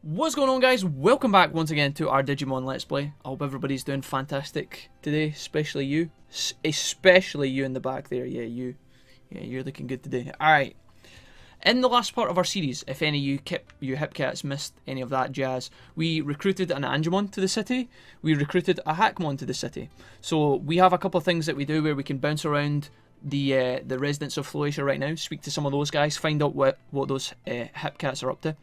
What's going on, guys? Welcome back once again to our Digimon Let's Play. I hope everybody's doing fantastic today, especially you. Especially you in the back there. Yeah, you. Yeah, you're looking good today. Alright. In the last part of our series, if any of you hip cats missed any of that jazz, we recruited an Angemon to the city. We recruited a Hackmon to the city. So we have a couple of things that we do where we can bounce around the residents of Floatia right now, speak to some of those guys, find out what those hip cats are up to.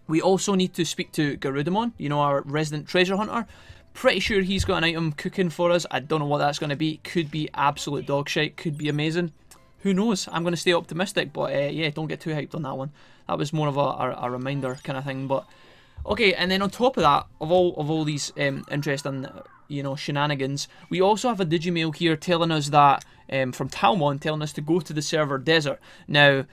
We also need to speak to Garudamon, you know, our resident treasure hunter. Pretty sure he's got an item cooking for us. I don't know what that's going to be. Could be absolute dog shite. Could be amazing. Who knows? I'm going to stay optimistic, but yeah, don't get too hyped on that one. That was more of a reminder kind of thing. But okay, and then on top of that, of all these interesting, you know, shenanigans, we also have a Digimail here telling us that from Taomon, telling us to go to the server desert. Now,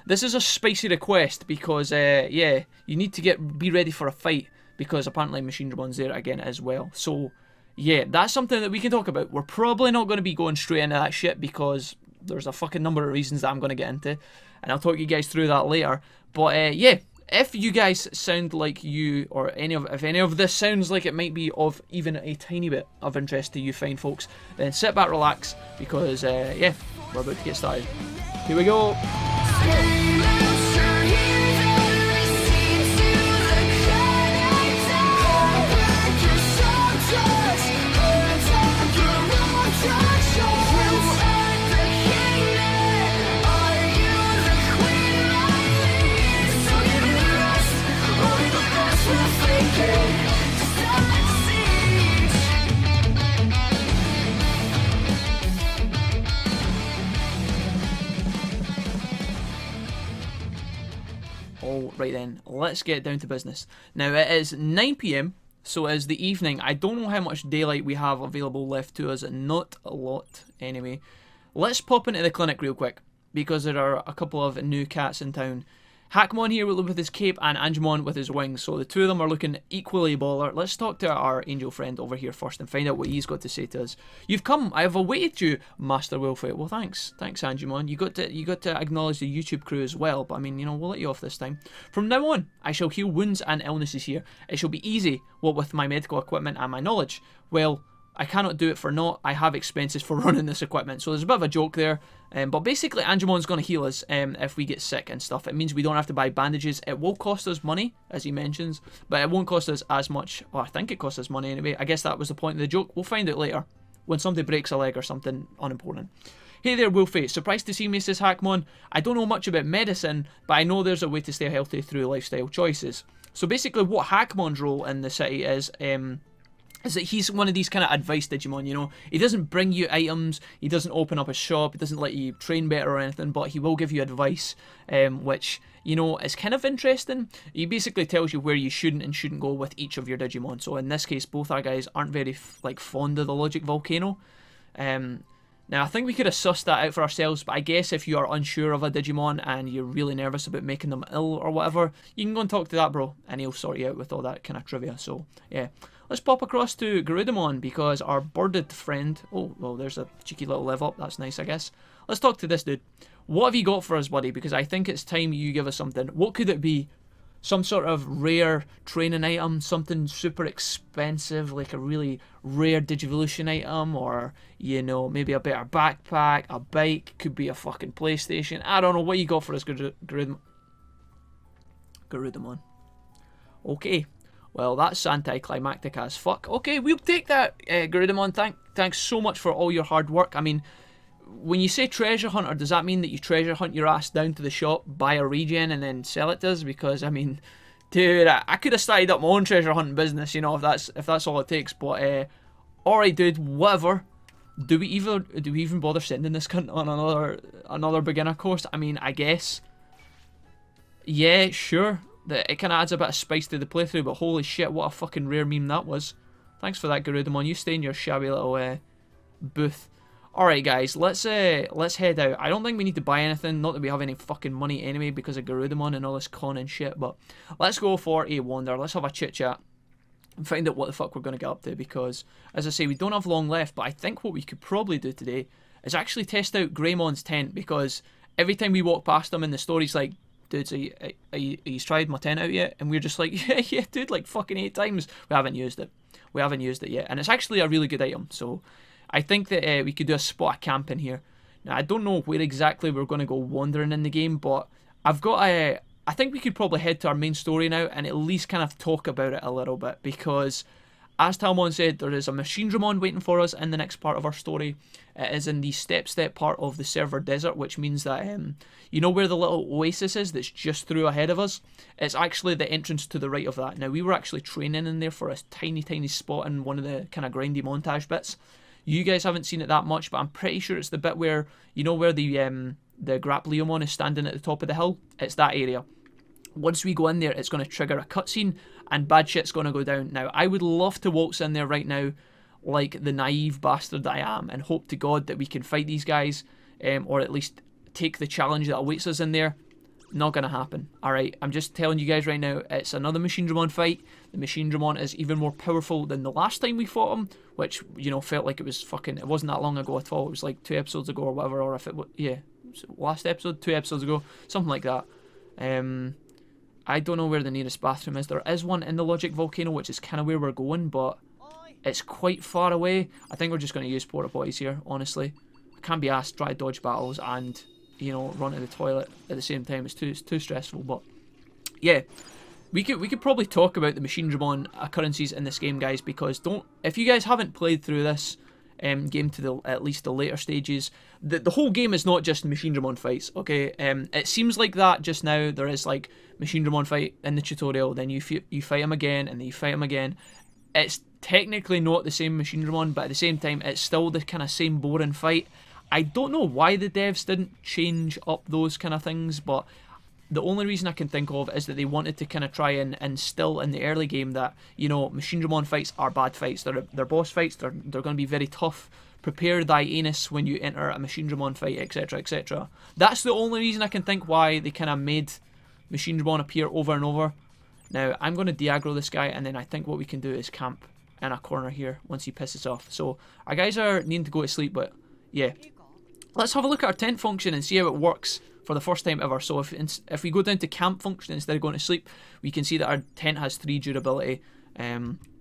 this is a spicy request because, yeah, you need to be ready for a fight because apparently Machinerymon's there again as well. So, yeah, that's something that we can talk about. We're probably not going to be going straight into that shit because there's a fucking number of reasons that I'm going to get into, and I'll talk you guys through that later. But, yeah, if you guys sound like you, or if any of this sounds like it might be of even a tiny bit of interest to you fine folks, then sit back, relax, because, yeah, we're about to get started. Here we go. Right then, let's get down to business. Now it is 9 PM, so it is the evening. I don't know how much daylight we have available left to us, not a lot anyway. Let's pop into the clinic real quick, because there are a couple of new cats in town. Hackmon here with his cape and Angemon with his wings, so the two of them are looking equally baller. Let's talk to our angel friend over here first and find out what he's got to say to us. You've come, I have awaited you, Master Wilfred. Well, thanks Angemon. You got to acknowledge the YouTube crew as well, but I mean, you know, we'll let you off this time. From now on, I shall heal wounds and illnesses here. It shall be easy, what with my medical equipment and my knowledge. Well, I cannot do it for naught. I have expenses for running this equipment. So there's a bit of a joke there. But basically, Angemon's going to heal us if we get sick and stuff. It means we don't have to buy bandages. It will cost us money, as he mentions. But it won't cost us as much. Well, I think it costs us money anyway. I guess that was the point of the joke. We'll find out later. When somebody breaks a leg or something unimportant. Hey there, Wolfie. Surprised to see me, says Hackmon. I don't know much about medicine, but I know there's a way to stay healthy through lifestyle choices. So basically, what Hackmon's role in the city is that he's one of these kind of advice Digimon, you know. He doesn't bring you items, he doesn't open up a shop, he doesn't let you train better or anything, but he will give you advice, which, you know, is kind of interesting. He basically tells you where you shouldn't and shouldn't go with each of your Digimon. So in this case, both our guys aren't very, fond of the logic Volcano. Now, I think we could have sussed that out for ourselves, but I guess if you are unsure of a Digimon and you're really nervous about making them ill or whatever, you can go and talk to that bro, and he'll sort you out with all that kind of trivia. So, yeah. Let's pop across to Garudamon, because our birded friend... Oh, well, there's a cheeky little level up. That's nice, I guess. Let's talk to this dude. What have you got for us, buddy? Because I think it's time you give us something. What could it be? Some sort of rare training item? Something super expensive, like a really rare Digivolution item? Or, you know, maybe a better backpack, a bike? Could be a fucking PlayStation. I don't know. What you got for us, Garudamon? Okay. Well, that's anticlimactic as fuck. Okay, we'll take that, Garudamon. Thanks so much for all your hard work. I mean, when you say treasure hunter, does that mean that you treasure hunt your ass down to the shop, buy a regen, and then sell it to us? Because, I mean, dude, I could have started up my own treasure hunting business, you know, if that's all it takes. But, alright, dude, whatever. Do we even bother sending this cunt on another beginner course? I mean, I guess. Yeah, sure. It kind of adds a bit of spice to the playthrough, but holy shit, what a fucking rare meme that was. Thanks for that, Garudamon. You stay in your shabby little booth. Alright, guys, let's head out. I don't think we need to buy anything, not that we have any fucking money anyway because of Garudamon and all this con and shit, but let's go for a wander. Let's have a chit-chat and find out what the fuck we're going to get up to, because, as I say, we don't have long left, but I think what we could probably do today is actually test out Greymon's tent, because every time we walk past him in the story, he's like, dudes, are you tried my tent out yet? And we're just like, yeah, dude, like fucking 8 times. We haven't used it. We haven't used it yet. And it's actually a really good item. So I think that we could do a spot of camp in here. Now, I don't know where exactly we're going to go wandering in the game, but I've got a... I think we could probably head to our main story now and at least kind of talk about it a little bit, because as Taomon said, there is a Jijimon waiting for us in the next part of our story. It is in the step part of the server desert, which means that, you know where the little oasis is that's just through ahead of us? It's actually the entrance to the right of that. Now, we were actually training in there for a tiny, tiny spot in one of the kind of grindy montage bits. You guys haven't seen it that much, but I'm pretty sure it's the bit where, you know where the Duumon is standing at the top of the hill? It's that area. Once we go in there, it's going to trigger a cutscene and bad shit's going to go down. Now, I would love to waltz in there right now like the naive bastard that I am and hope to God that we can fight these guys, or at least take the challenge that awaits us in there. Not going to happen. Alright, I'm just telling you guys right now, it's another Jijimon fight. The Jijimon is even more powerful than the last time we fought him, which, you know, felt like it was fucking... It wasn't that long ago at all. It was like 2 episodes ago or whatever, or if it was... Yeah, last episode, 2 episodes ago, something like that. I don't know where the nearest bathroom is. There is one in the Logic Volcano, which is kind of where we're going, but it's quite far away. I think we're just going to use Porta Potties here, honestly. I can't be asked to try to dodge battles and, you know, run to the toilet at the same time. It's too stressful, but yeah. We could probably talk about the Jijimon occurrences in this game, guys, because if you guys haven't played through this game to at least the later stages, the whole game is not just Jijimon fights, okay? It seems like that just now. There is like Jijimon fight in the tutorial, then you fight him again, and then you fight him again. It's technically not the same Jijimon, but at the same time, it's still the kind of same boring fight. I don't know why the devs didn't change up those kind of things, but the only reason I can think of is that they wanted to kind of try and instill in the early game that, you know, Jijimon fights are bad fights. They're boss fights. They're going to be very tough. Prepare thy anus when you enter a Jijimon fight, etc., etc. That's the only reason I can think why they kind of made Jijimon appear over and over. Now, I'm going to de-aggro this guy, and then I think what we can do is camp in a corner here once he pisses off. So, our guys are needing to go to sleep, but yeah. Let's have a look at our tent function and see how it works for the first time ever. So if we go down to camp function instead of going to sleep, we can see that our tent has 3 durability.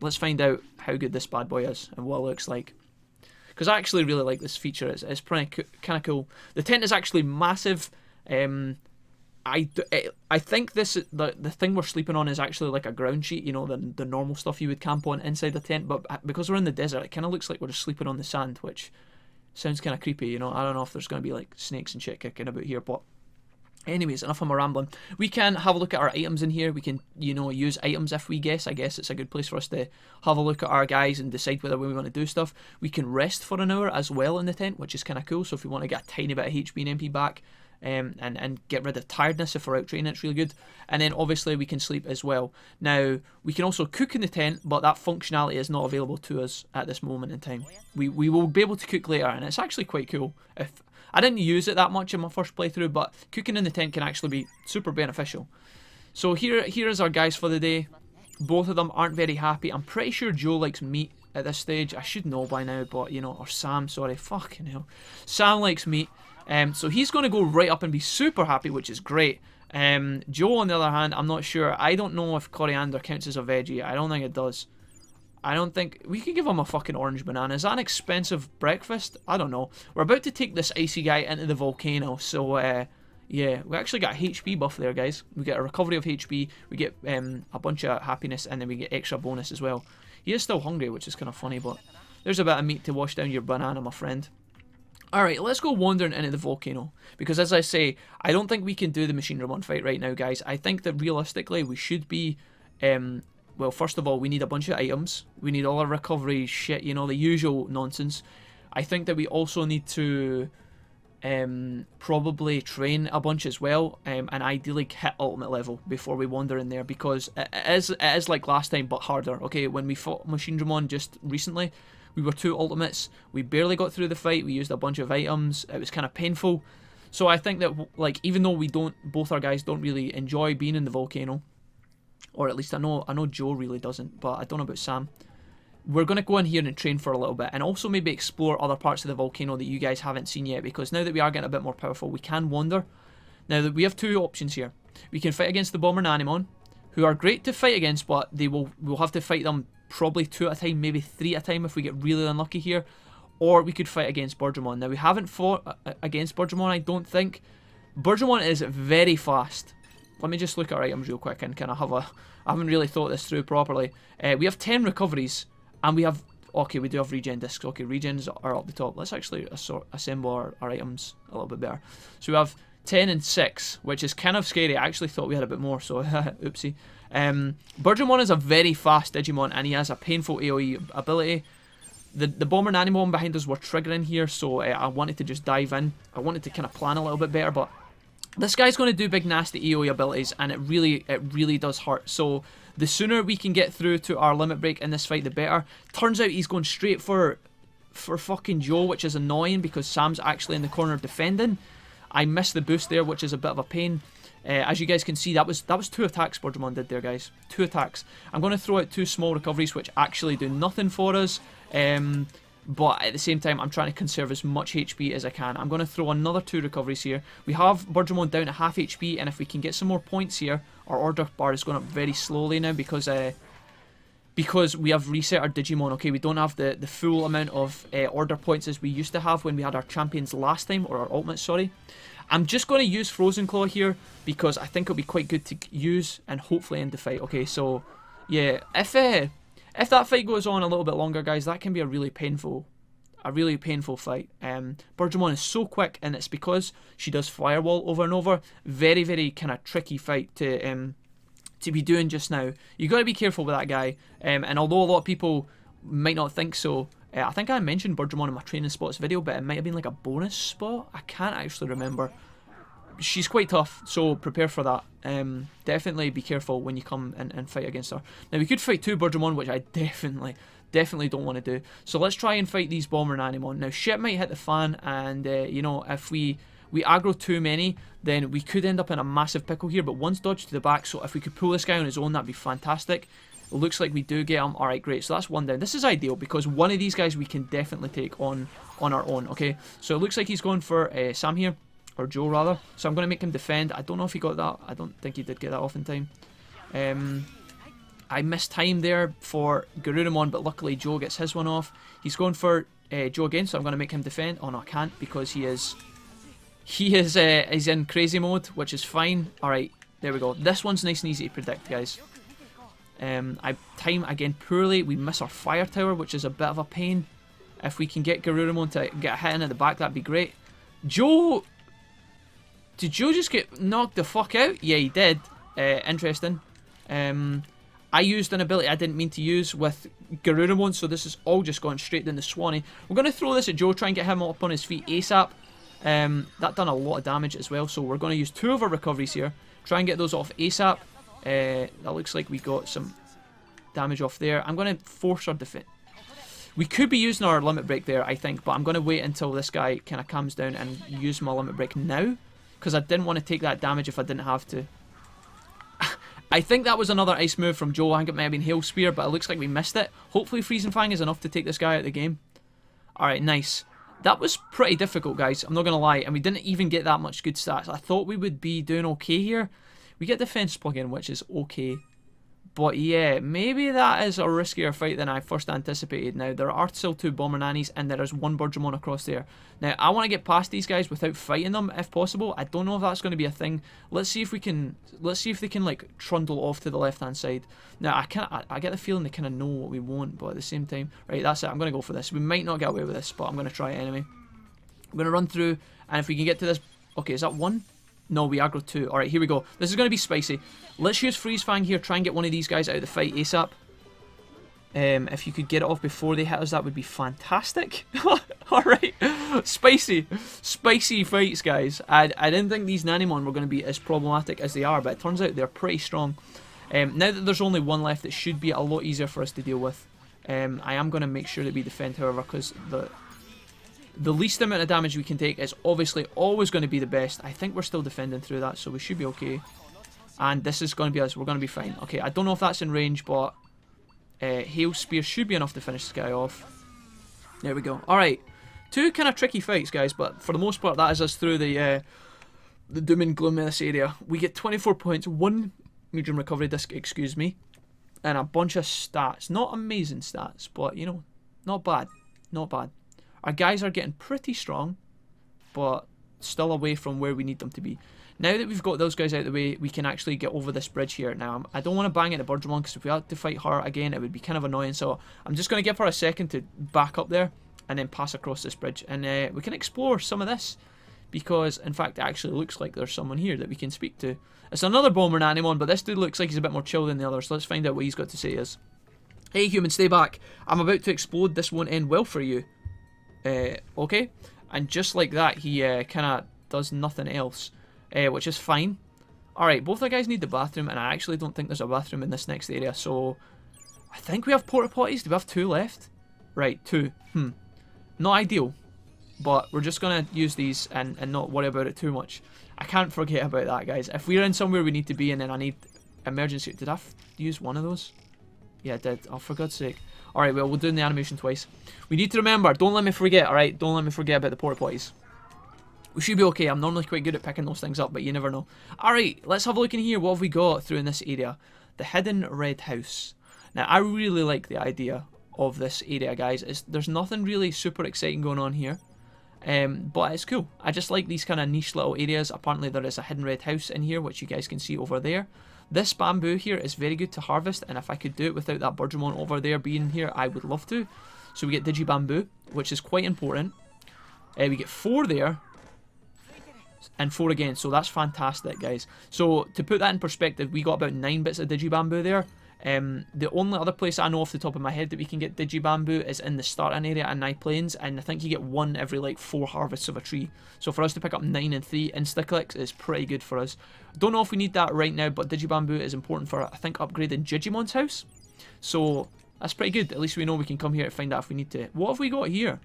Let's find out how good this bad boy is and what it looks like. Because I actually really like this feature. It's pretty kind of cool. The tent is actually massive. I think the thing we're sleeping on is actually like a ground sheet, you know, the normal stuff you would camp on inside the tent. But because we're in the desert, it kind of looks like we're just sleeping on the sand, which sounds kind of creepy, you know. I don't know if there's going to be like snakes and shit kicking about here, but anyways, enough of my rambling. We can have a look at our items in here. We can, you know, use items if we guess. I guess it's a good place for us to have a look at our guys and decide whether we want to do stuff. We can rest for an hour as well in the tent, which is kind of cool. So if we want to get a tiny bit of HP and MP back, and get rid of tiredness if we're out training, it's really good. And then obviously we can sleep as well. Now, we can also cook in the tent, but that functionality is not available to us at this moment in time. We will be able to cook later, and it's actually quite cool. If I didn't use it that much in my first playthrough, but cooking in the tent can actually be super beneficial. So here is our guys for the day. Both of them aren't very happy. I'm pretty sure Joe likes meat at this stage. I should know by now, but you know, or Sam, sorry, fucking hell. Sam likes meat. So he's going to go right up and be super happy, which is great. Joe, on the other hand, I'm not sure. I don't know if coriander counts as a veggie. I don't think it does. I don't think... We could give him a fucking orange banana. Is that an expensive breakfast? I don't know. We're about to take this icy guy into the volcano. So, yeah. We actually got a HP buff there, guys. We get a recovery of HP. We get a bunch of happiness. And then we get extra bonus as well. He is still hungry, which is kind of funny. But there's a bit of meat to wash down your banana, my friend. Alright, let's go wandering into the volcano. Because as I say, I don't think we can do the Jijimon fight right now, guys. I think that realistically we should be... well, first of all, we need a bunch of items. We need all our recovery shit, you know, the usual nonsense. I think that we also need to probably train a bunch as well. And ideally hit ultimate level before we wander in there. Because it is like last time, but harder. Okay, when we fought Jijimon just recently... We were 2 ultimates. We barely got through the fight. We used a bunch of items. It was kind of painful. So I think that, like, even though both our guys don't really enjoy being in the volcano, or at least I know Joe really doesn't, but I don't know about Sam. We're going to go in here and train for a little bit, and also maybe explore other parts of the volcano that you guys haven't seen yet, because now that we are getting a bit more powerful, we can wander. Now, we have 2 options here. We can fight against the Bomber Nanimon, who are great to fight against, but we'll have to fight them probably 2 at a time, maybe 3 at a time if we get really unlucky here. Or we could fight against Burgemon. Now, we haven't fought against Burgemon, I don't think. Burgemon is very fast. Let me just look at our items real quick and kind of have a... I haven't really thought this through properly. We have 10 recoveries, and we have... Okay, we do have regen discs. Okay, regens are up the top. Let's actually assemble our items a little bit better. So we have 10 and 6, which is kind of scary. I actually thought we had a bit more, so oopsie. Burgemon is a very fast Digimon, and he has a painful AoE ability. The Bomber Nanimon behind us were triggering here, so I wanted to just dive in. I wanted to kind of plan a little bit better, but this guy's going to do big nasty AoE abilities, and it really does hurt. So the sooner we can get through to our limit break in this fight, the better. Turns out he's going straight for fucking Joe, which is annoying because Sam's actually in the corner defending. I missed the boost there, which is a bit of a pain. As you guys can see, that was 2 attacks Burgemon did there, guys. 2 attacks. I'm going to throw out 2 small recoveries, which actually do nothing for us. But at the same time, I'm trying to conserve as much HP as I can. I'm going to throw another 2 recoveries here. We have Burgemon down at half HP, and if we can get some more points here, our order bar is going up very slowly now because we have reset our Digimon. Okay, we don't have the full amount of order points as we used to have when we had our champions last time, or our ultimates, sorry. I'm just going to use Frozen Claw here because I think it'll be quite good to use and hopefully end the fight. Okay, so yeah, if that fight goes on a little bit longer, guys, that can be a really painful fight. Burgemon is so quick, and it's because she does Firewall over and over. Very, very kind of tricky fight to be doing just now. You got to be careful with that guy. And although a lot of people might not think so, I think I mentioned Burgemon in my training spots video, but it might have been like a bonus spot. I can't actually remember. She's quite tough, so prepare for that. Definitely be careful when you come and fight against her. Now, we could fight 2 Burgemon, which I definitely don't want to do. So let's try and fight these Bomber Nanimon. Now, shit might hit the fan, and, you know, if we aggro too many, then we could end up in a massive pickle here, but one's dodged to the back, so if we could pull this guy on his own, that'd be fantastic. It looks like we do get him. Alright, great. So that's 1 down. This is ideal, because one of these guys we can definitely take on our own, okay? So it looks like he's going for Sam here. Or Joe, rather. So I'm going to make him defend. I don't know if he got that. I don't think he did get that off in time. I missed time there for Garurumon, but luckily Joe gets his one off. He's going for Joe again, so I'm going to make him defend. Oh, no, I can't, because he's in crazy mode, which is fine. Alright, there we go. This one's nice and easy to predict, guys. I time again poorly. We miss our fire tower, which is a bit of a pain. If we can get Garurumon to get a hit in at the back, that'd be great. Joe... Did Joe just get knocked the fuck out? Yeah, he did. Interesting. I used an ability I didn't mean to use with Garurumon, so this is all just going straight down the Swanee. We're going to throw this at Joe, try and get him up on his feet ASAP. That done a lot of damage as well, so we're going to use 2 of our recoveries here. Try and get those off ASAP. That looks like we got some damage off there. I'm going to force our defense. We could be using our limit break there, I think, but I'm going to wait until this guy kind of calms down and use my limit break now, because I didn't want to take that damage if I didn't have to. I think that was another ice move from Joe. I think it might have been Hail Spear, but it looks like we missed it. Hopefully Freezing Fang is enough to take this guy out of the game. Alright, nice. That was pretty difficult, guys. I'm not going to lie. And we didn't even get that much good stats. I thought we would be doing okay here. We get defense plug-in, which is okay. But yeah, maybe that is a riskier fight than I first anticipated. Now, there are still 2 Bomber Nannies, and there is 1 Burgemon across there. Now, I want to get past these guys without fighting them, if possible. I don't know if that's going to be a thing. Let's see if we can. Let's see if they can like trundle off to the left-hand side. Now, I get the feeling they kind of know what we want, but at the same time, right? That's it. I'm going to go for this. We might not get away with this, but I'm going to try it anyway. I'm going to run through, and if we can get to this, okay, is that 1? No, we aggro 2. Alright, here we go. This is going to be spicy. Let's use Freeze Fang here. Try and get one of these guys out of the fight ASAP. If you could get it off before they hit us, that would be fantastic. Alright. Spicy. Spicy fights, guys. I didn't think these Nanimon were going to be as problematic as they are, but it turns out they're pretty strong. Now that there's only 1 left, it should be a lot easier for us to deal with. I am going to make sure that we defend, however, because the least amount of damage we can take is obviously always going to be the best. I think we're still defending through that, so we should be okay. And this is going to be us. We're going to be fine. Okay, I don't know if that's in range, but Hail Spear should be enough to finish this guy off. There we go. Alright, 2 kind of tricky fights, guys, but for the most part, that is us through the the doom and gloom in this area. We get 24 points, 1 medium recovery disc, excuse me, and a bunch of stats. Not amazing stats, but, you know, not bad. Not bad. Our guys are getting pretty strong, but still away from where we need them to be. Now that we've got those guys out of the way, we can actually get over this bridge here. Now, I don't want to bang at the Birdramon, because if we had to fight her again, it would be kind of annoying. So I'm just going to give her a second to back up there and then pass across this bridge. And we can explore some of this, because, in fact, it actually looks like there's someone here that we can speak to. It's another Bomber Taomon, but this dude looks like he's a bit more chill than the others. So let's find out what he's got to say is. Hey, human, stay back. I'm about to explode. This won't end well for you. Okay. And just like that, he kind of does nothing else. Which is fine. Alright, both the guys need the bathroom, and I actually don't think there's a bathroom in this next area, so I think we have porta potties. Do we have 2 left? Right, 2. Not ideal, but we're just going to use these and not worry about it too much. I can't forget about that, guys. If we're in somewhere we need to be and then I need emergency... Did I use one of those? Yeah, I did. Oh, for God's sake. Alright, well, we'll do the animation twice. We need to remember, don't let me forget, alright? Don't let me forget about the porta potties. We should be okay. I'm normally quite good at picking those things up, but you never know. Alright, let's have a look in here. What have we got through in this area? The hidden red house. Now, I really like the idea of this area, guys. There's nothing really super exciting going on here. But it's cool. I just like these kind of niche little areas. Apparently, there is a hidden red house in here, which you guys can see over there. This bamboo here is very good to harvest, and if I could do it without that Birdramon over there being here, I would love to. So we get Digibamboo, which is quite important. We get 4 there. And 4 again, so that's fantastic, guys. So to put that in perspective, we got about 9 bits of Digibamboo there. The only other place I know off the top of my head that we can get Digibamboo is in the starting area in Nye Plains, and I think you get 1 every like 4 harvests of a tree. So for us to pick up 9 and 3 insta-clicks is pretty good for us. Don't know if we need that right now, but Digibamboo is important for, I think, upgrading Jijimon's house. So that's pretty good. At least we know we can come here to find out if we need to. What have we got here?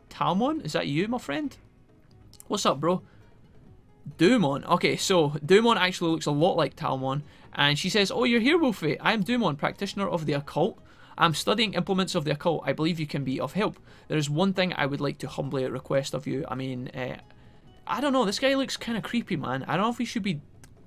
Taomon? Is that you, my friend? What's up, bro? Duumon. Okay, so Duumon actually looks a lot like Taomon, and she says, "Oh, you're here, Wolfie. I am Duumon, practitioner of the occult. I'm studying implements of the occult. I believe you can be of help. There is one thing I would like to humbly request of you. I mean, I don't know, this guy looks kind of creepy, man. I don't know if we should be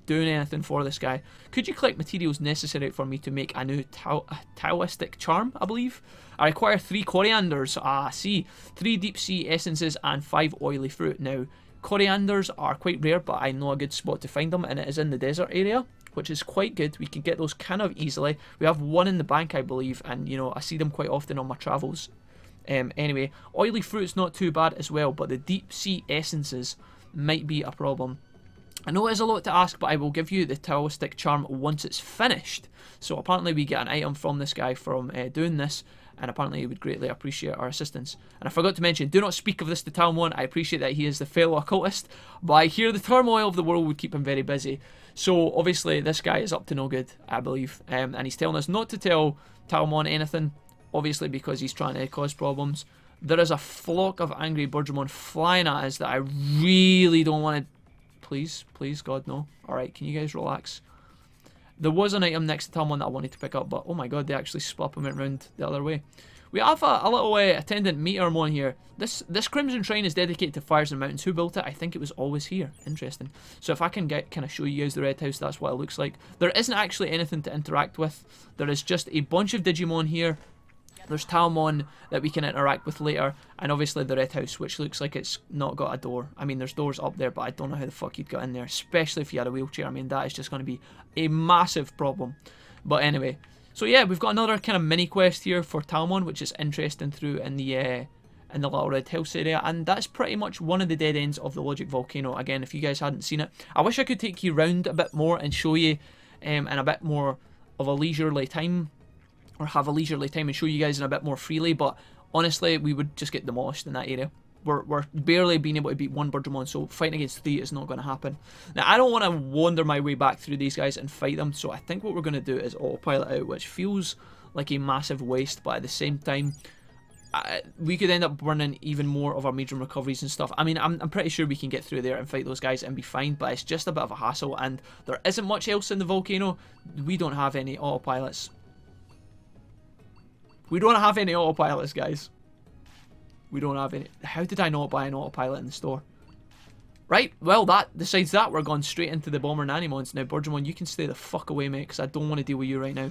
doing anything for this guy. Could you collect materials necessary for me to make a new Taoistic charm, I believe? I require 3 corianders. Ah, see. 3 deep sea essences and 5 oily fruit. Now, corianders are quite rare, but I know a good spot to find them, and it is in the desert area, which is quite good. We can get those kind of easily. We have 1 in the bank, I believe, and, you know, I see them quite often on my travels. Anyway, oily fruit's not too bad as well, but the deep sea essences might be a problem. I know it is a lot to ask, but I will give you the Taoistic charm once it's finished. So apparently we get an item from this guy from doing this, and apparently he would greatly appreciate our assistance. And I forgot to mention, do not speak of this to Taomon. I appreciate that he is the fellow occultist, but I hear the turmoil of the world would keep him very busy. So obviously this guy is up to no good, I believe, and he's telling us not to tell Taomon anything, obviously because he's trying to cause problems. There is a flock of angry Birdramon flying at us that I really don't want to... Please, please, God, no. Alright, can you guys relax? There was an item next to Taomon that I wanted to pick up, but oh my god, they actually split up and went round the other way. We have a little attendant meteormon here. This Crimson Shrine is dedicated to fires and mountains. Who built it? I think it was always here. Interesting. So if I can kind of show you guys the red house, that's what it looks like. There isn't actually anything to interact with. There is just a bunch of Digimon here. There's Taomon that we can interact with later, and obviously the red house, which looks like it's not got a door. I mean, there's doors up there, but I don't know how the fuck you'd get in there, especially if you had a wheelchair. I mean, that is just going to be a massive problem. But anyway, so yeah, we've got another kind of mini quest here for Taomon, which is interesting through in the little red house area, and that's pretty much one of the dead ends of the Logic Volcano. Again, if you guys hadn't seen it, I wish I could take you round a bit more and show you in a bit more of a leisurely time, or have a leisurely time and show you guys in a bit more freely, but honestly, we would just get demolished in that area. We're barely being able to beat 1 Birdramon, so fighting against 3 is not going to happen. Now, I don't want to wander my way back through these guys and fight them, so I think what we're going to do is autopilot out, which feels like a massive waste, but at the same time, we could end up burning even more of our medium recoveries and stuff. I mean, I'm pretty sure we can get through there and fight those guys and be fine, but it's just a bit of a hassle, and there isn't much else in the volcano. We don't have any autopilots. We don't have any autopilots, guys. We don't have any. How did I not buy an autopilot in the store? Right, well, that decides that. We're going straight into the Bomber and Animons. Now, Birdramon, you can stay the fuck away, mate, because I don't want to deal with you right now.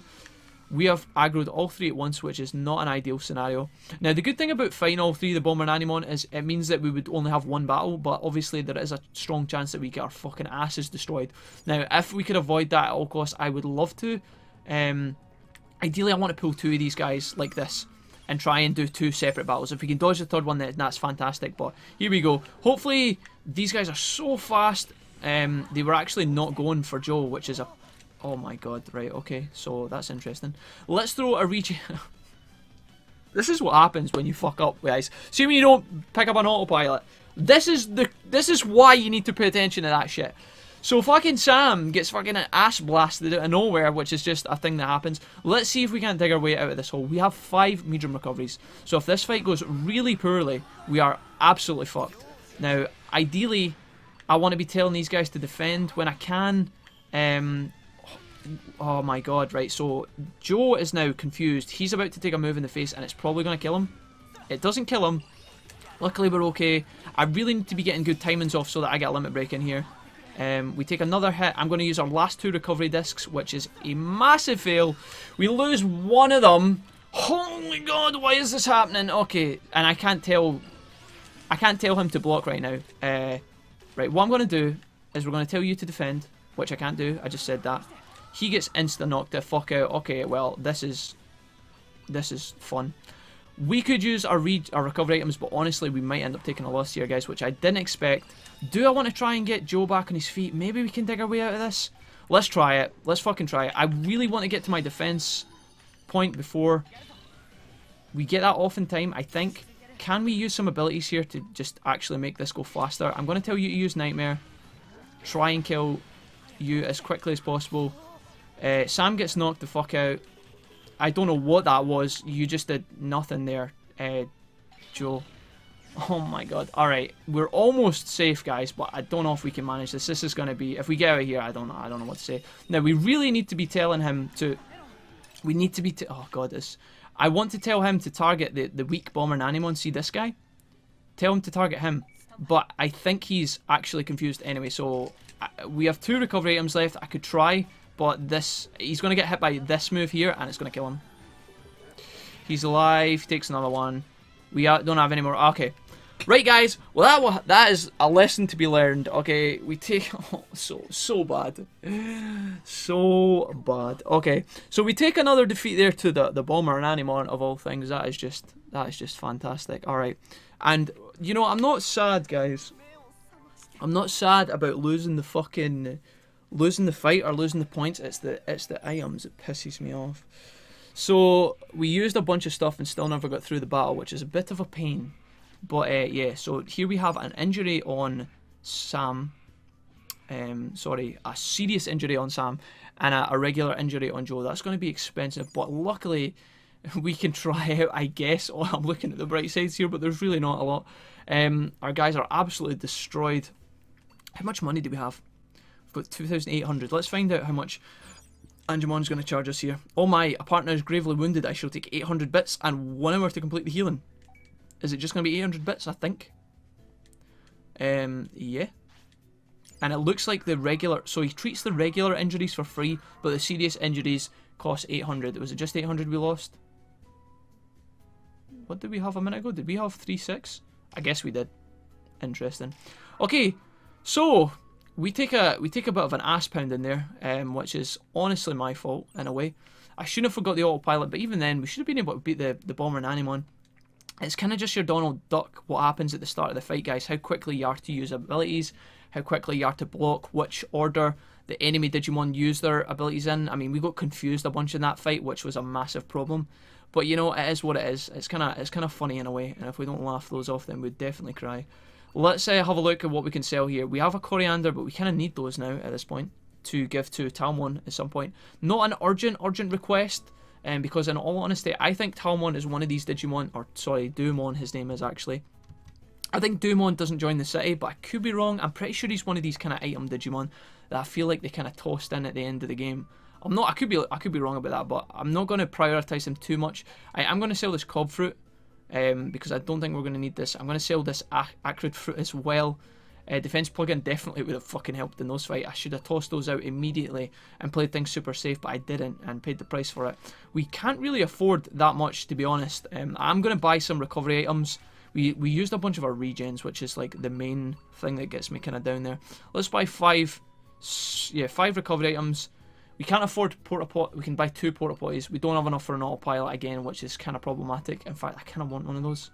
We have aggroed all three at once, which is not an ideal scenario. Now, the good thing about fighting all three, the Bomber and Animon, is it means that we would only have one battle, but obviously there is a strong chance that we get our fucking asses destroyed. Now, if we could avoid that at all costs, I would love to. Ideally, I want to pull two of these guys like this and try and do two separate battles. If we can dodge the third one, then that's fantastic. But here we go. Hopefully, these guys are so fast. They were actually not going for Joe, which is a... Oh my god, right, okay. So, that's interesting. Let's throw a regen... This is what happens when you fuck up, guys. See when you don't pick up an autopilot. This is why you need to pay attention to that shit. So fucking Sam gets fucking ass blasted out of nowhere, which is just a thing that happens. Let's see if we can't dig our way out of this hole. We have 5 medium recoveries. So if this fight goes really poorly, we are absolutely fucked. Now, ideally, I want to be telling these guys to defend when I can. Oh my god, right. So Joe is now confused. He's about to take a move in the face and it's probably going to kill him. It doesn't kill him. Luckily, we're okay. I really need to be getting good timings off so that I get a limit break in here. We take another hit. I'm going to use our last 2 recovery discs, which is a massive fail. We lose one of them. Holy god, why is this happening? Okay, and I can't tell him to block right now. Right, what I'm going to do is we're going to tell you to defend, which I can't do. I just said that. He gets insta-knocked the fuck out. Okay, well, this is fun. We could use our recovery items, but honestly, we might end up taking a loss here, guys, which I didn't expect. Do I want to try and get Joe back on his feet? Maybe we can dig our way out of this. Let's try it. Let's fucking try it. I really want to get to my defense point before we get that off in time, I think. Can we use some abilities here to just actually make this go faster? I'm going to tell you to use Nightmare. Try and kill you as quickly as possible. Sam gets knocked the fuck out. I don't know what that was. You just did nothing there, Joe. Oh my god. Alright, we're almost safe, guys, but I don't know if we can manage this. This is going to be... If we get out of here, I don't know what to say. Now, we really need to be telling him to... We need to be... Oh god, this... I want to tell him to target the weak Bomber and Animon. See this guy? Tell him to target him. But I think he's actually confused anyway, so... We have 2 recovery items left. I could try, but this... He's going to get hit by this move here, and it's going to kill him. He's alive. He takes another one. We don't have any more. Okay. Right, guys. Well, that is a lesson to be learned. Okay, we take... Oh, so bad. So bad. Okay, so we take another defeat there to the Bomber and Animon, of all things. That is just fantastic. Alright. And, you know, I'm not sad, guys. I'm not sad about losing the fucking... Losing the fight or losing the points. It's the items that pisses me off. So, we used a bunch of stuff and still never got through the battle, which is a bit of a pain. But, yeah, so here we have an injury on Sam. Sorry, a serious injury on Sam and a regular injury on Joe. That's going to be expensive, but luckily we can try out, I guess. Oh, I'm looking at the bright sides here, but there's really not a lot. Our guys are absolutely destroyed. How much money do we have? We've got 2,800. Let's find out how much Anjumon's going to charge us here. Oh my, a partner is gravely wounded. I shall take 800 bits and 1 hour to complete the healing. Is it just going to be 800 bits, I think? Yeah. And it looks like the regular... So he treats the regular injuries for free, but the serious injuries cost 800. Was it just 800 we lost? What did we have a minute ago? Did we have 3.6? I guess we did. Interesting. Okay, so... We take a bit of an ass pound in there, which is honestly my fault, in a way. I shouldn't have forgot the autopilot, but even then, we should have been able to beat the Bomber and Animon. It's kind of just your Donald Duck, what happens at the start of the fight, guys. How quickly you are to use abilities, how quickly you are to block, which order the enemy Digimon use their abilities in. I mean, we got confused a bunch in that fight, which was a massive problem. But, you know, it is what it is. It's kind of funny in a way, and if we don't laugh those off, then we'd definitely cry. Let's have a look at what we can sell here. We have a coriander, but we kind of need those now at this point to give to Taomon at some point. Not an urgent request, because in all honesty, I think Taomon is one of these Digimon, or sorry, Duumon his name is actually. I think Duumon doesn't join the city, but I could be wrong. I'm pretty sure he's one of these kind of item Digimon that I feel like they kind of tossed in at the end of the game. I could be wrong about that, but I'm not going to prioritize him too much. I'm going to sell this cob fruit. Because I don't think we're going to need this. I'm going to sell this acrid fruit as well. Defense plugin definitely would have fucking helped in those fights. I should have tossed those out immediately and played things super safe, but I didn't and paid the price for it. We can't really afford that much, to be honest. I'm going to buy some recovery items. We used a bunch of our regens, which is like the main thing that gets me kind of down there. Let's buy 5 recovery items. We can't afford porta-pot. We can buy 2 porta-potties. We don't have enough for an autopilot again, which is kind of problematic. In fact, I kind of want one of those.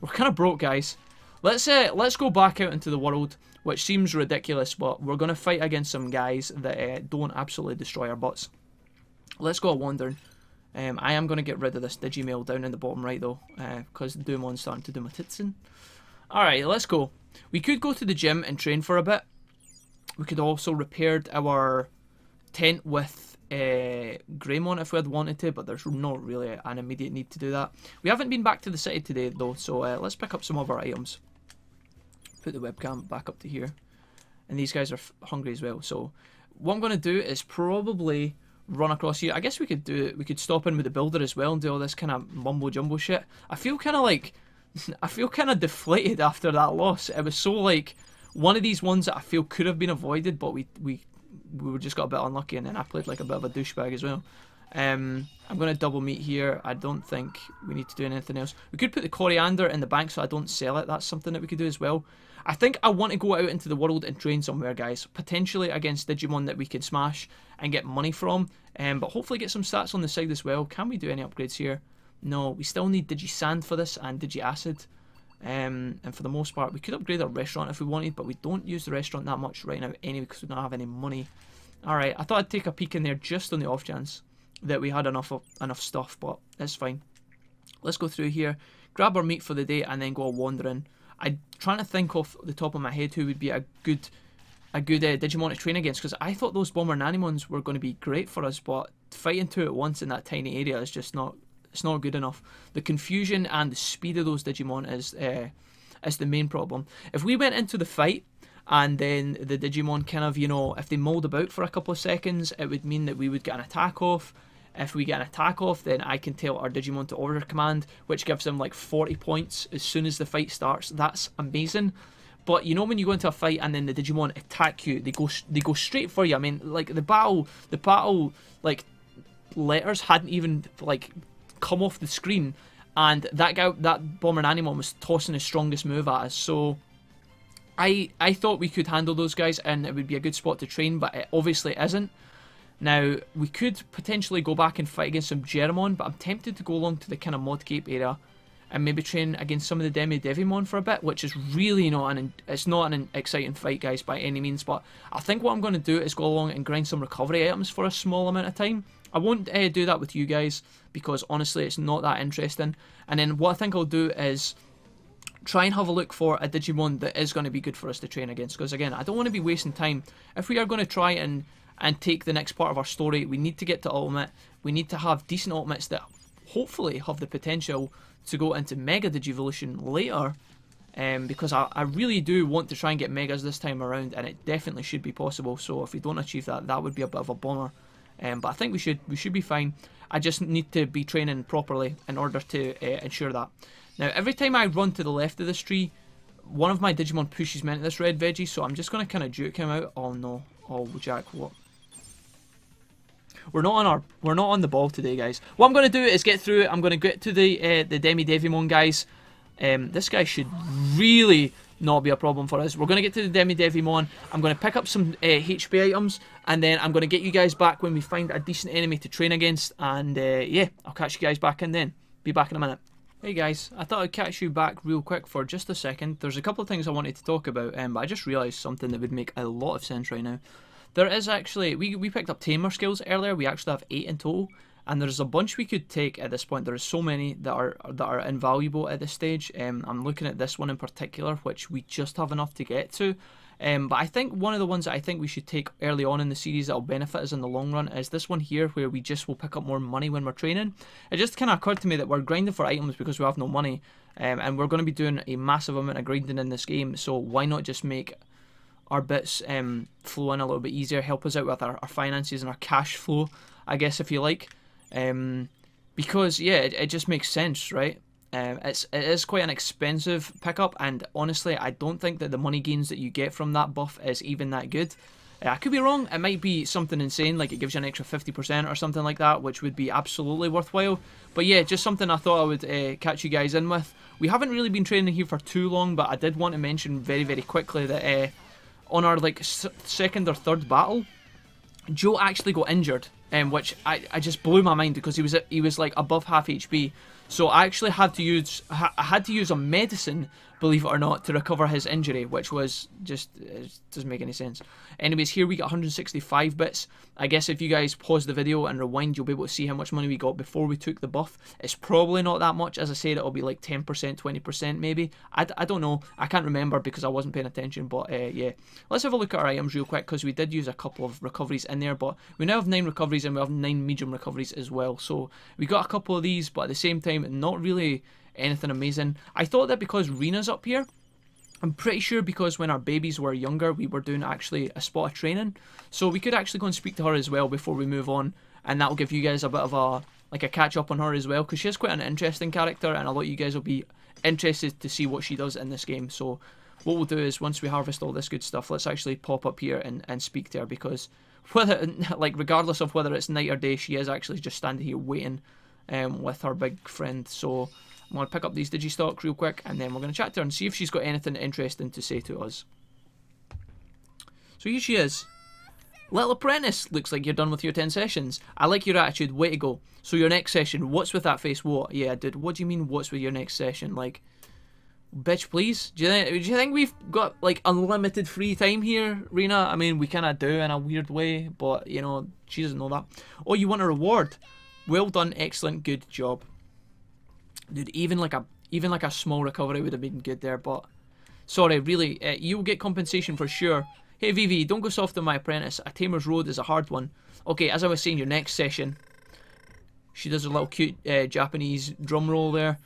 We're kind of broke, guys. Let's go back out into the world, which seems ridiculous, but we're going to fight against some guys that don't absolutely destroy our butts. Let's go wandering. I am going to get rid of this Digimon down in the bottom right, though, because Duumon's starting to do my tits in. Alright, let's go. We could go to the gym and train for a bit. We could also repair our tent with Greymon if we had wanted to, but there's not really an immediate need to do that. We haven't been back to the city today, though, so let's pick up some of our items. Put the webcam back up to here. And these guys are hungry as well, so what I'm going to do is probably run across here. I guess we could stop in with the builder as well and do all this kind of mumbo jumbo shit. I feel kind of deflated after that loss. It was so like one of these ones that I feel could have been avoided, but we were just got a bit unlucky, and then I played like a bit of a douchebag as well. I'm going to double meet here. I don't think we need to do anything else. We could put the coriander in the bank so I don't sell it. That's something that we could do as well. I think I want to go out into the world and train somewhere, guys. Potentially against Digimon that we can smash and get money from. But hopefully get some stats on the side as well. Can we do any upgrades here? No, we still need Digi-Sand for this and Digi-Acid. And for the most part, we could upgrade our restaurant if we wanted, but we don't use the restaurant that much right now anyway because we don't have any money. Alright, I thought I'd take a peek in there just on the off chance that we had enough stuff, but it's fine. Let's go through here, grab our meat for the day, and then go wandering. I'm trying to think off the top of my head who would be a good Digimon to train against, because I thought those Bomber Nanimons were going to be great for us, but fighting 2 at once in that tiny area is just not... It's not good enough. The confusion and the speed of those Digimon is the main problem. If we went into the fight and then the Digimon kind of, you know, if they mulled about for a couple of seconds, it would mean that we would get an attack off. If we get an attack off, then I can tell our Digimon to order command, which gives them like 40 points as soon as the fight starts. That's amazing. But you know when you go into a fight and then the Digimon attack you, they go straight for you. I mean, like the battle like letters hadn't even like come off the screen, and that Bomber Nanimon was tossing his strongest move at us. So I thought we could handle those guys and it would be a good spot to train, but it obviously isn't. Now we could potentially go back and fight against some Jijimon, but I'm tempted to go along to the kind of Modcape area and maybe train against some of the Devimon for a bit, which is really not an exciting fight, guys, by any means. But I think what I'm going to do is go along and grind some recovery items for a small amount of time. I won't do that with you guys because honestly it's not that interesting. And then what I think I'll do is try and have a look for a Digimon that is going to be good for us to train against, because again, I don't want to be wasting time. If we are going to try and take the next part of our story, we need to get to Ultimate. We need to have decent Ultimates that hopefully have the potential to go into Mega Digivolution later, because I really do want to try and get Megas this time around, and it definitely should be possible. So if we don't achieve that, that would be a bit of a bummer. But I think we should be fine. I just need to be training properly in order to ensure that. Now, every time I run to the left of this tree, one of my Digimon pushes me into this red veggie, so I'm just going to kind of juke him out. Oh no. Oh, Jack, what? We're not on the ball today, guys. What I'm going to do is get through it. I'm going to get to the Devimon guys. This guy should really not be a problem for us. We're going to get to the Devimon. I'm going to pick up some HP items, and then I'm going to get you guys back when we find a decent enemy to train against. And yeah, I'll catch you guys back in then. Be back in a minute. Hey guys, I thought I'd catch you back real quick for just a second. There's a couple of things I wanted to talk about, but I just realised something that would make a lot of sense right now. There is actually, we picked up Tamer skills earlier. We actually have 8 in total, and there's a bunch we could take at this point. There's so many that are invaluable at this stage. I'm looking at this one in particular, which we just have enough to get to. But I think one of the ones that I think we should take early on in the series that will benefit us in the long run is this one here, where we just will pick up more money when we're training. It just kind of occurred to me that we're grinding for items because we have no money, and we're going to be doing a massive amount of grinding in this game, so why not just make our bits flow in a little bit easier, help us out with our finances and our cash flow, I guess, if you like. Because, yeah, it just makes sense, right? It is quite an expensive pickup, and honestly, I don't think that the money gains that you get from that buff is even that good. I could be wrong. It might be something insane, like it gives you an extra 50% or something like that, which would be absolutely worthwhile. But yeah, just something I thought I would catch you guys in with. We haven't really been training here for too long, but I did want to mention very, very quickly that on our like second or third battle, Joe actually got injured, which I just blew my mind because he was like above half HP. So I actually had to use a medicine, believe it or not, to recover his injury, which was just, it doesn't make any sense. Anyways, here we got 165 bits. I guess if you guys pause the video and rewind, you'll be able to see how much money we got before we took the buff. It's probably not that much. As I said, it'll be like 10%, 20% maybe. I don't know. I can't remember because I wasn't paying attention, but yeah. Let's have a look at our items real quick because we did use a couple of recoveries in there, but we now have 9 recoveries and we have 9 medium recoveries as well. So we got a couple of these, but at the same time, not really anything amazing. I thought that because Rina's up here, I'm pretty sure because when our babies were younger, we were doing actually a spot of training. So we could actually go and speak to her as well before we move on. And that'll give you guys a bit of a catch up on her as well. Because she is quite an interesting character and a lot of you guys will be interested to see what she does in this game. So what we'll do is once we harvest all this good stuff, let's actually pop up here and speak to her. Because whether, like, regardless of whether it's night or day, she is actually just standing here waiting with her big friend. So I'm going to pick up these Digistocks real quick and then we're going to chat to her and see if she's got anything interesting to say to us. So here she is. Little apprentice, looks like you're done with your 10 sessions. I like your attitude, way to go. So your next session, what's with that face? What? Yeah, dude, what do you mean what's with your next session? Like, bitch, please? Do you think we've got, like, unlimited free time here, Rina? I mean, we kind of do in a weird way, but, you know, she doesn't know that. Oh, you want a reward? Well done, excellent, good job. Dude, even like a small recovery would have been good there, but sorry, really, you'll get compensation for sure. Hey Vivi, don't go soft on my apprentice. A tamer's road is a hard one. Okay, as I was saying, your next session, she does a little cute Japanese drum roll there.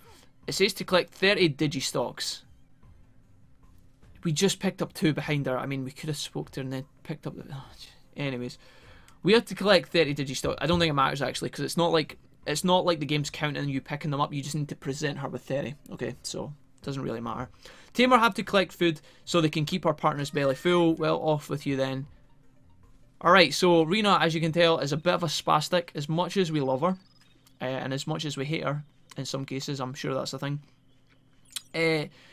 It says to collect 30 Digistocks. We just picked up 2 behind her. I mean, we could have spoke to her and then picked up the... Anyways, we have to collect 30 Digistocks. I don't think it matters actually, because it's not like the game's counting you picking them up. You just need to present her with 30. Okay, so it doesn't really matter. Tamer have to collect food so they can keep our partner's belly full. Well, off with you then. Alright, so Rina, as you can tell, is a bit of a spastic. As much as we love her, and as much as we hate her, in some cases, I'm sure that's the thing.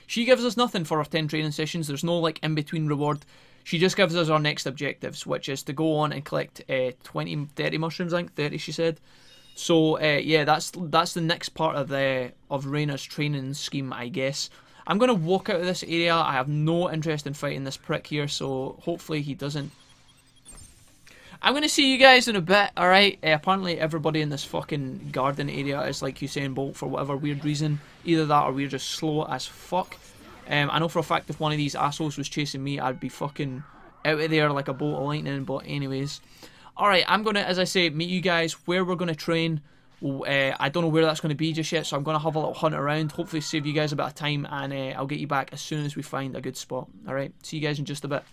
She gives us nothing for our 10 training sessions. There's no like in-between reward. She just gives us our next objectives, which is to go on and collect 30 mushrooms, I think. 30, she said. So yeah, that's the next part of Rina's training scheme, I guess. I'm gonna walk out of this area. I have no interest in fighting this prick here, so hopefully he doesn't. I'm gonna see you guys in a bit. All right. Apparently everybody in this fucking garden area is like Usain Bolt for whatever weird reason. Either that or we're just slow as fuck. I know for a fact if one of these assholes was chasing me, I'd be fucking out of there like a bolt of lightning. But anyways. Alright, I'm going to, as I say, meet you guys where we're going to train. I don't know where that's going to be just yet, so I'm going to have a little hunt around. Hopefully save you guys a bit of time, and I'll get you back as soon as we find a good spot. Alright, see you guys in just a bit.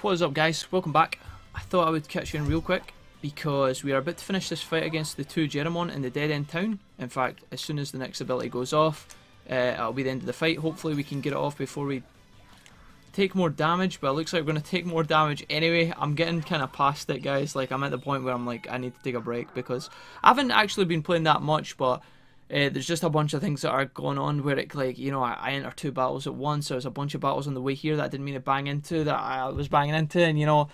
What is up, guys? Welcome back. I thought I would catch you in real quick, because we are about to finish this fight against the 2 Jijimon in the dead end town. In fact, as soon as the next ability goes off, it'll be the end of the fight. Hopefully we can get it off before we take more damage, but it looks like we're going to take more damage anyway. I'm getting kind of past it, guys. Like, I'm at the point where I'm like, I need to take a break because I haven't actually been playing that much, but there's just a bunch of things that are going on where it, like, you know, I enter 2 battles at once. There's a bunch of battles on the way here that I didn't mean to bang into, that I was banging into, and, you know,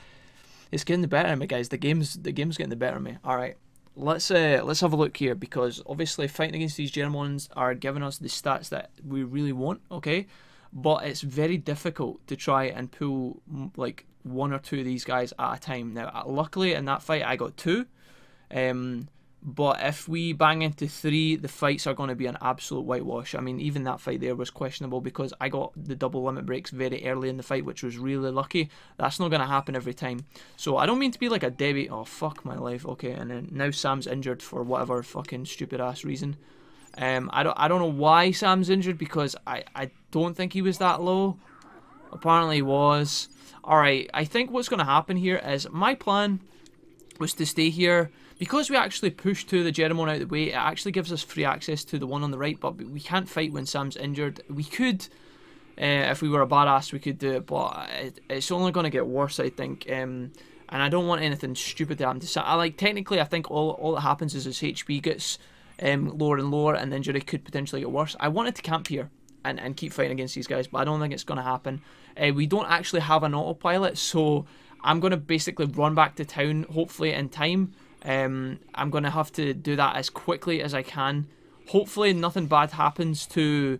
it's getting the better of me, guys. The game's getting the better of me. Alright, let's have a look here, because obviously fighting against these Jijimons are giving us the stats that we really want, okay? But it's very difficult to try and pull like 1 or 2 of these guys at a time. Now, luckily in that fight I got 2. But if we bang into 3, the fights are going to be an absolute whitewash. I mean, even that fight there was questionable because I got the double limit breaks very early in the fight, which was really lucky. That's not going to happen every time. So I don't mean to be like a Debbie. Oh, fuck my life. Okay, and then now Sam's injured for whatever fucking stupid ass reason. I don't know why Sam's injured, because I don't think he was that low. Apparently he was. Alright, I think what's going to happen here is my plan was to stay here because we actually push the Jijimon out of the way, it actually gives us free access to the one on the right, but we can't fight when Sam's injured. We could, if we were a badass, we could do it, but it's only going to get worse, I think. And I don't want anything stupid to happen to Sam. Technically, I think all that happens is his HP gets lower and lower, and the injury could potentially get worse. I wanted to camp here and keep fighting against these guys, but I don't think it's going to happen. We don't actually have an autopilot, so I'm going to basically run back to town, hopefully in time. I'm going to have to do that as quickly as I can. Hopefully nothing bad happens to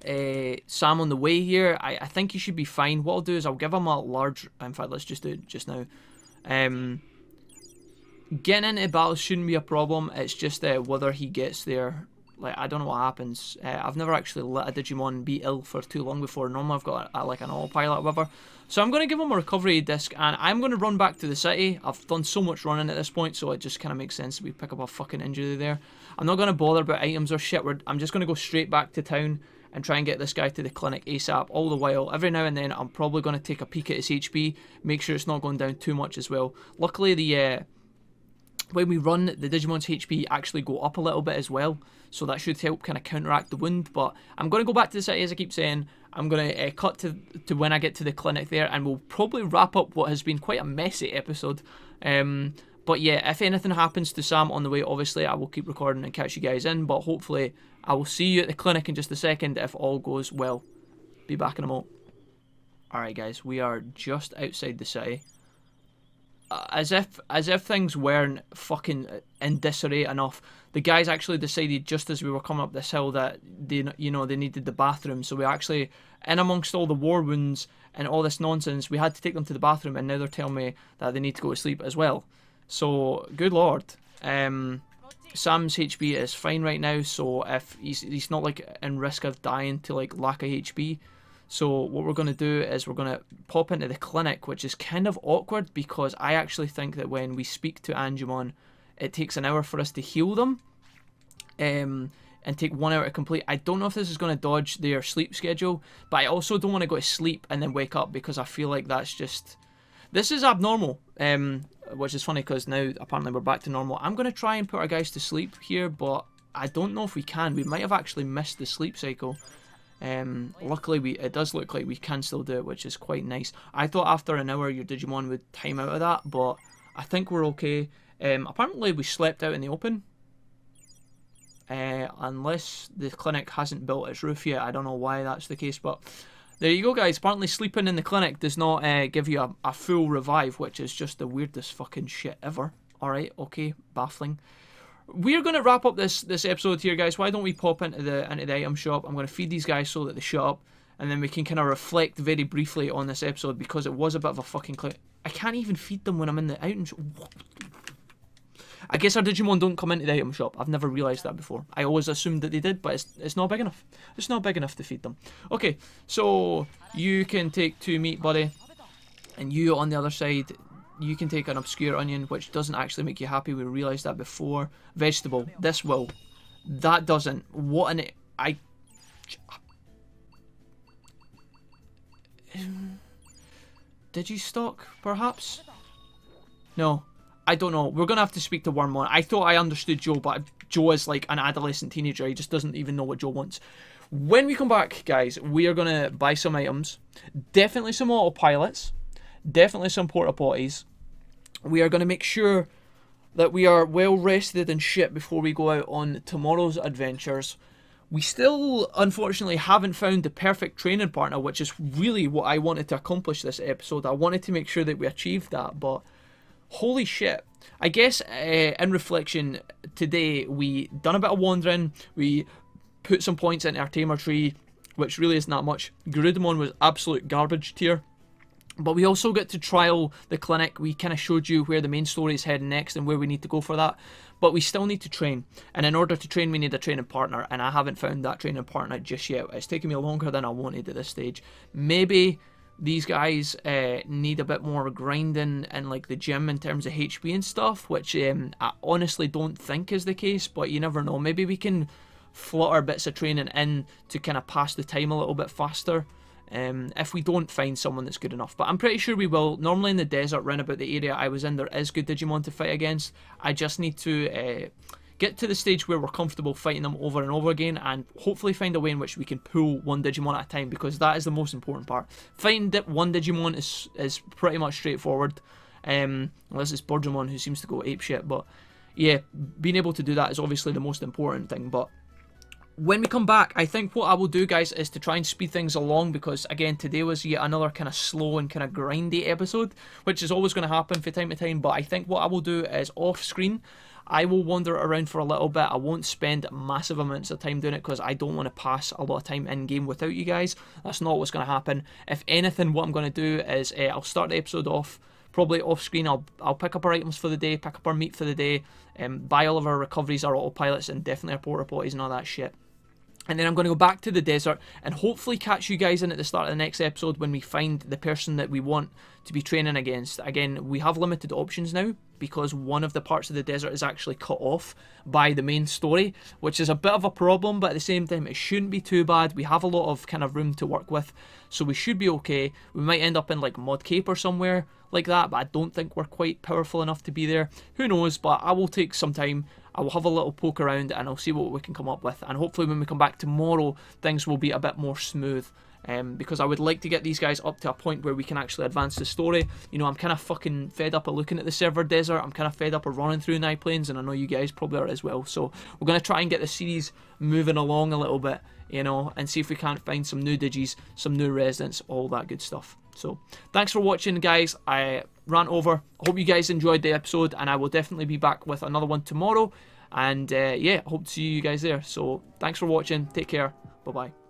Sam on the way here. I think he should be fine. What I'll do is I'll give him a large... In fact, let's just do it just now. Getting into battles shouldn't be a problem. It's just whether he gets there. Like, I don't know what happens. I've never actually let a Digimon be ill for too long before. Normally I've got like an autopilot or whatever. So I'm going to give him a recovery disc, and I'm going to run back to the city. I've done so much running at this point, so it just kind of makes sense that we pick up a fucking injury there. I'm not going to bother about items or shit. I'm just going to go straight back to town and try and get this guy to the clinic ASAP. All the while, every now and then, I'm probably going to take a peek at his HP, make sure it's not going down too much as well. Luckily, when we run, the Digimon's HP actually go up a little bit as well, so that should help kind of counteract the wound. But I'm going to go back to the city, as I keep saying. I'm going to cut to when I get to the clinic there, and we'll probably wrap up what has been quite a messy episode. But yeah, if anything happens to Sam on the way, obviously I will keep recording and catch you guys in, but hopefully I will see you at the clinic in just a second if all goes well. Be back in a moment. Alright guys, we are just outside the city. As if things weren't fucking in disarray enough, the guys actually decided just as we were coming up this hill that they needed the bathroom. So we actually, in amongst all the war wounds and all this nonsense, we had to take them to the bathroom, and now they're telling me that they need to go to sleep as well. So good lord. Sam's HP is fine right now, so if he's not like in risk of dying to like lack of HP. So what we're going to do is we're going to pop into the clinic, which is kind of awkward because I actually think that when we speak to Anjumon, it takes an hour for us to heal them, and take 1 hour to complete. I don't know if this is going to dodge their sleep schedule, but I also don't want to go to sleep and then wake up because I feel like that's just... This is abnormal, which is funny because now apparently we're back to normal. I'm going to try and put our guys to sleep here, but I don't know if we can. We might have actually missed the sleep cycle. Luckily, it does look like we can still do it, which is quite nice. I thought after an hour your Digimon would time out of that, but I think we're okay. Apparently we slept out in the open. Unless the clinic hasn't built its roof yet. I don't know why that's the case, but there you go guys. Apparently sleeping in the clinic does not give you a full revive, which is just the weirdest fucking shit ever. Alright, okay, baffling. We're going to wrap up this episode here, guys. Why don't we pop into the item shop? I'm going to feed these guys so that they shut up, and then we can kind of reflect very briefly on this episode because it was a bit of a fucking I can't even feed them when I'm in the item shop. I guess our Digimon don't come into the item shop. I've never realised that before. I always assumed that they did, but it's not big enough. It's not big enough to feed them. Okay, so you can take 2 meat, buddy, and you on the other side... You can take an obscure onion, which doesn't actually make you happy. We realised that before. Vegetable. This will. That doesn't. What an... Did you stock, perhaps? No. I don't know. We're going to have to speak to Wormmon. I thought I understood Joe, but Joe is like an adolescent teenager. He just doesn't even know what Joe wants. When we come back, guys, we are going to buy some items. Definitely some autopilots. Definitely some porta potties. We are going to make sure that we are well rested and shit before we go out on tomorrow's adventures. We still, unfortunately, haven't found the perfect training partner, which is really what I wanted to accomplish this episode. I wanted to make sure that we achieved that, but holy shit. I guess, in reflection, today we done a bit of wandering. We put some points into our tamer tree, which really isn't that much. Garudamon was absolute garbage tier. But we also get to trial the clinic. We kind of showed you where the main story is heading next and where we need to go for that. But we still need to train. And in order to train, we need a training partner. And I haven't found that training partner just yet. It's taken me longer than I wanted at this stage. Maybe these guys need a bit more grinding in like the gym in terms of HP and stuff, which I honestly don't think is the case. But you never know. Maybe we can flutter bits of training in to kind of pass the time a little bit faster. if we don't find someone that's good enough. But I'm pretty sure we will. Normally in the desert round about the area I was in, there is good Digimon to fight against. I just need to get to the stage where we're comfortable fighting them over and over again, and hopefully find a way in which we can pull one Digimon at a time, because that is the most important part. Fighting one Digimon is pretty much straightforward, unless it's Birdramon who seems to go apeshit, but yeah, being able to do that is obviously the most important thing. But when we come back, I think what I will do, guys, is to try and speed things along, because again, today was yet another kind of slow and kind of grindy episode, which is always going to happen from time to time. But I think what I will do is, off screen, I will wander around for a little bit. I won't spend massive amounts of time doing it, because I don't want to pass a lot of time in game without you guys. That's not what's going to happen. If anything, what I'm going to do is I'll start the episode off probably off screen. I'll pick up our items for the day, pick up our meat for the day, buy all of our recoveries, our autopilots, and definitely our porta potties and all that shit. And then I'm going to go back to the desert and hopefully catch you guys in at the start of the next episode when we find the person that we want to be training against. Again, we have limited options now, because one of the parts of the desert is actually cut off by the main story, which is a bit of a problem, but at the same time it shouldn't be too bad. We have a lot of kind of room to work with, so we should be okay. We might end up in like Mod Cape or somewhere like that, but I don't think we're quite powerful enough to be there. Who knows, but I will take some time. I will have a little poke around and I'll see what we can come up with, and hopefully when we come back tomorrow things will be a bit more smooth, because I would like to get these guys up to a point where we can actually advance the story. You know, I'm kind of fucking fed up of looking at the server desert. I'm kind of fed up of running through night planes, and I know you guys probably are as well. So we're going to try and get the series moving along a little bit, you know, and see if we can't find some new Digis, some new residents, all that good stuff. So thanks for watching, guys. I ran over. I hope you guys enjoyed the episode, and I will definitely be back with another one tomorrow. And yeah, I hope to see you guys there. So thanks for watching. Take care. Bye bye.